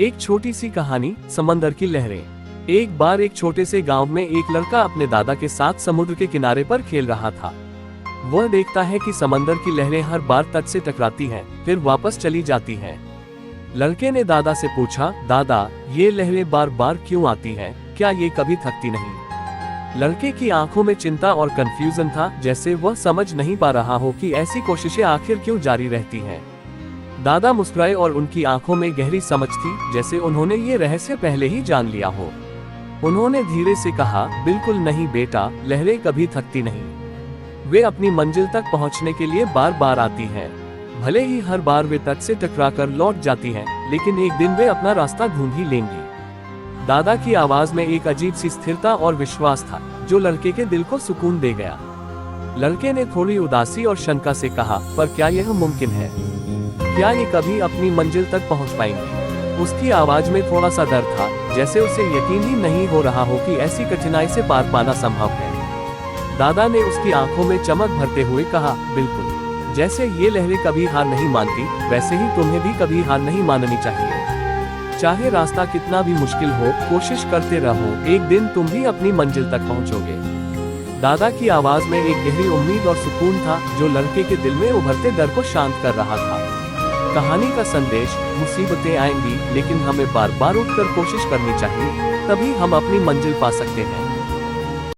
एक छोटी सी कहानी, समंदर की लहरें। एक बार एक छोटे से गांव में एक लड़का अपने दादा के साथ समुद्र के किनारे पर खेल रहा था। वह देखता है कि समंदर की लहरें हर बार तट से टकराती हैं, फिर वापस चली जाती हैं। लड़के ने दादा से पूछा, दादा, ये लहरें बार बार क्यों आती हैं? क्या ये कभी थकती नहीं? लड़के की आंखों में चिंता और कंफ्यूजन था, जैसे वह समझ नहीं पा रहा हो कि ऐसी कोशिशें आखिर क्यों जारी रहती हैं। दादा मुस्कुराए और उनकी आंखों में गहरी समझ थी, जैसे उन्होंने ये रहस्य पहले ही जान लिया हो। उन्होंने धीरे से कहा, बिल्कुल नहीं बेटा, लहरें कभी थकती नहीं। वे अपनी मंजिल तक पहुंचने के लिए बार बार आती हैं। भले ही हर बार वे तट से टकराकर लौट जाती हैं, लेकिन एक दिन वे अपना रास्ता ढूंढ ही लेंगी। दादा की आवाज में एक अजीब सी स्थिरता और विश्वास था, जो लड़के के दिल को सुकून दे गया। लड़के ने थोड़ी उदासी और शंका से कहा, पर क्या यह मुमकिन है? क्या ये कभी अपनी मंजिल तक पहुंच पाएंगे? उसकी आवाज में थोड़ा सा डर था, जैसे उसे यकीन ही नहीं हो रहा हो कि ऐसी कठिनाई से पार पाना संभव है। दादा ने उसकी आंखों में चमक भरते हुए कहा, बिल्कुल, जैसे ये लहरें कभी हार नहीं मानती, वैसे ही तुम्हें भी कभी हार नहीं माननी चाहिए। चाहे रास्ता कितना भी मुश्किल हो, कोशिश करते रहो, एक दिन तुम भी अपनी मंजिल तक पहुंचोगे। दादा की आवाज में एक गहरी उम्मीद और सुकून था, जो लड़के के दिल में उभरते डर को शांत कर रहा था। कहानी का संदेश, मुसीबतें आएंगी, लेकिन हमें बार बार उठकर कोशिश करनी चाहिए, तभी हम अपनी मंजिल पा सकते हैं।